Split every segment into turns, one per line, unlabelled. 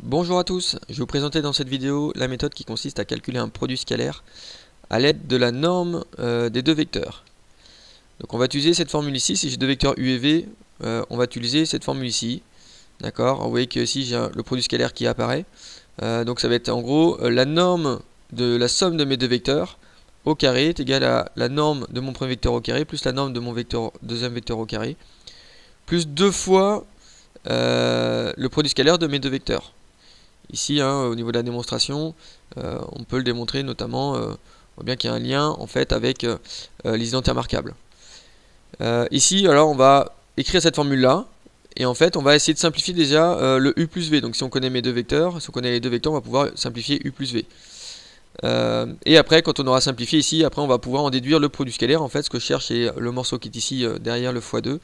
Bonjour à tous, je vais vous présenter dans cette vidéo la méthode qui consiste à calculer un produit scalaire à l'aide de la norme des deux vecteurs. Donc on va utiliser cette formule ici. Si j'ai deux vecteurs u et v, on va utiliser cette formule ici. D'accord. Vous voyez que ici j'ai le produit scalaire qui apparaît. Donc ça va être en gros la norme de la somme de mes deux vecteurs au carré est égale à la norme de mon premier vecteur au carré plus la norme de mon deuxième vecteur au carré plus deux fois le produit scalaire de mes deux vecteurs. Ici, au niveau de la démonstration, on peut le démontrer notamment, on voit bien qu'il y a un lien en fait avec les identités remarquables. Ici, alors on va écrire cette formule-là, et en fait on va essayer de simplifier déjà le u plus v. Donc si on connaît mes deux vecteurs, si on connaît les deux vecteurs, on va pouvoir simplifier u plus v. Et après, quand on aura simplifié ici, après on va pouvoir en déduire le produit scalaire. En fait, ce que je cherche, c'est le morceau qui est ici derrière le x2,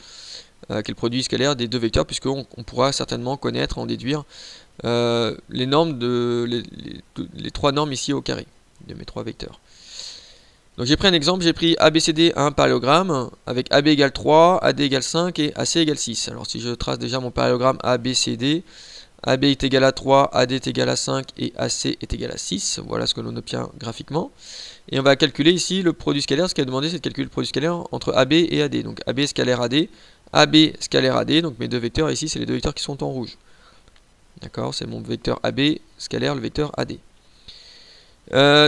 qui est le produit scalaire des deux vecteurs, puisqu'on pourra certainement connaître, en déduire les normes les trois normes ici au carré de mes trois vecteurs. Donc j'ai pris un exemple, j'ai pris ABCD à un parallélogramme avec AB égale 3, AD égale 5 et AC égale 6. Alors si je trace déjà mon parallélogramme ABCD, AB est égal à 3, AD est égal à 5 et AC est égal à 6. Voilà ce que l'on obtient graphiquement. Et on va calculer ici le produit scalaire. Ce qui est demandé, c'est de calculer le produit scalaire entre AB et AD. Donc AB scalaire AD, AB scalaire AD. Donc mes deux vecteurs ici, c'est les deux vecteurs qui sont en rouge. D'accord, c'est mon vecteur AB scalaire, le vecteur AD.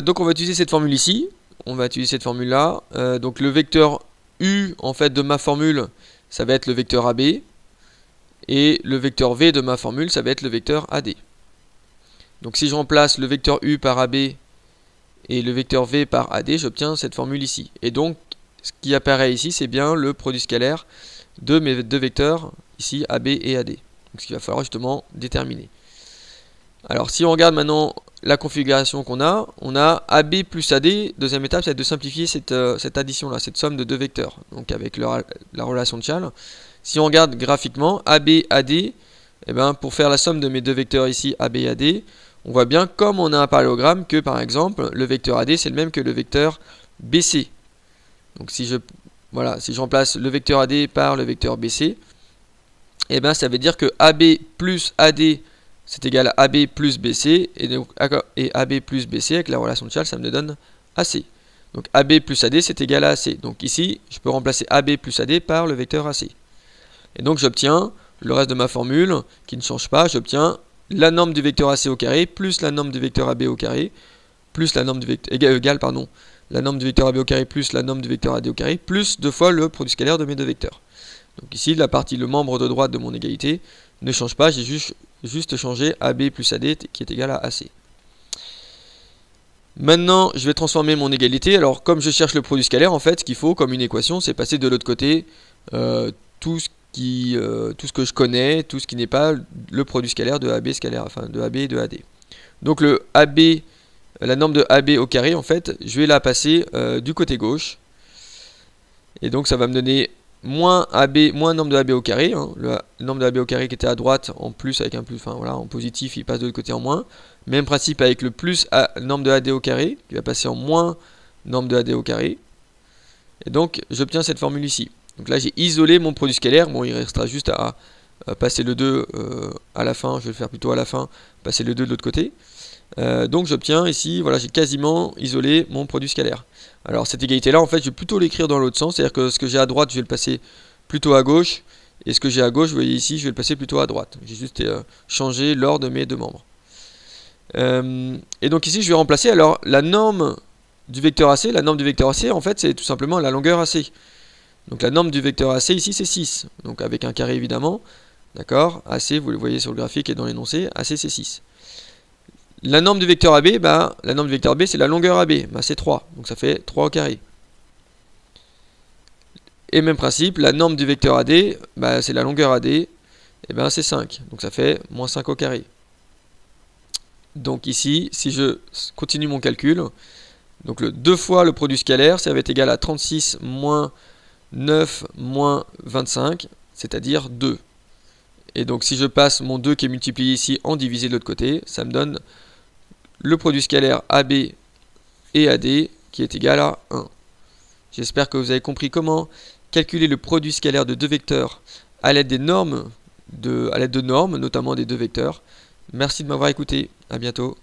Donc on va utiliser cette formule ici. On va utiliser cette formule là. Donc le vecteur U en fait de ma formule, ça va être le vecteur AB. Et le vecteur V de ma formule, ça va être le vecteur AD. Donc si je remplace le vecteur U par AB et le vecteur V par AD, j'obtiens cette formule ici. Et donc ce qui apparaît ici, c'est bien le produit scalaire de mes deux vecteurs, ici AB et AD. Donc ce qu'il va falloir justement déterminer. Alors si on regarde maintenant la configuration qu'on a, on a AB plus AD. Deuxième étape, c'est de simplifier cette addition là, cette somme de deux vecteurs, donc avec la relation de Chasles. Si on regarde graphiquement AB AD, eh ben, pour faire la somme de mes deux vecteurs ici AB et AD, on voit bien comme on a un parallélogramme que par exemple le vecteur AD c'est le même que le vecteur BC. Donc si je remplace le vecteur AD par le vecteur BC, et ben ça veut dire que AB plus AD c'est égal à AB plus BC, et AB plus BC avec la relation de Chasles, ça me donne AC. Donc AB plus AD c'est égal à AC. Donc ici, je peux remplacer AB plus AD par le vecteur AC. Et donc j'obtiens le reste de ma formule qui ne change pas. J'obtiens la norme du vecteur AC au carré plus la norme du vecteur AB au carré plus la norme du vecteur la norme du vecteur AB au carré plus la norme du vecteur AD au carré plus deux fois le produit scalaire de mes deux vecteurs. Donc ici, le membre de droite de mon égalité ne change pas, j'ai juste changé AB plus AD qui est égal à AC. Maintenant, je vais transformer mon égalité. Alors, comme je cherche le produit scalaire, en fait, ce qu'il faut, comme une équation, c'est passer de l'autre côté tout ce que je connais, tout ce qui n'est pas le produit scalaire de AB scalaire, enfin de AB et de AD. Donc la norme de AB au carré, en fait, je vais la passer du côté gauche. Et donc ça va me donner moins norme de AB au carré, la norme de AB au carré qui était à droite en plus avec un plus, enfin voilà, en positif il passe de l'autre côté en moins. Même principe avec le plus norme de AD au carré qui va passer en moins norme de AD au carré. Et donc j'obtiens cette formule ici. Donc là j'ai isolé mon produit scalaire. Bon, il restera juste à passer le 2 à la fin, je vais le faire plutôt à la fin, passer le 2 de l'autre côté. Donc j'obtiens ici, voilà, j'ai quasiment isolé mon produit scalaire. Alors cette égalité là, en fait, je vais plutôt l'écrire dans l'autre sens, c'est-à-dire que ce que j'ai à droite, je vais le passer plutôt à gauche, et ce que j'ai à gauche, vous voyez ici, je vais le passer plutôt à droite. J'ai juste changé l'ordre de mes deux membres. Et donc ici, je vais remplacer alors la norme du vecteur AC. La norme du vecteur AC, en fait, c'est tout simplement la longueur AC. Donc la norme du vecteur AC ici, c'est 6. Donc avec un carré évidemment. D'accord, AC, vous le voyez sur le graphique et dans l'énoncé, AC c'est 6. La norme du vecteur AB, la norme du vecteur AB c'est la longueur AB, c'est 3, donc ça fait 3 au carré. Et même principe, la norme du vecteur AD, c'est la longueur AD, et c'est 5, donc ça fait moins 5 au carré. Donc ici, si je continue mon calcul, donc le 2 fois le produit scalaire, ça va être égal à 36 moins 9 moins 25, c'est-à-dire 2. Et donc si je passe mon 2 qui est multiplié ici en divisé de l'autre côté, ça me donne le produit scalaire AB et AD qui est égal à 1. J'espère que vous avez compris comment calculer le produit scalaire de deux vecteurs à l'aide de normes, notamment des deux vecteurs. Merci de m'avoir écouté, à bientôt.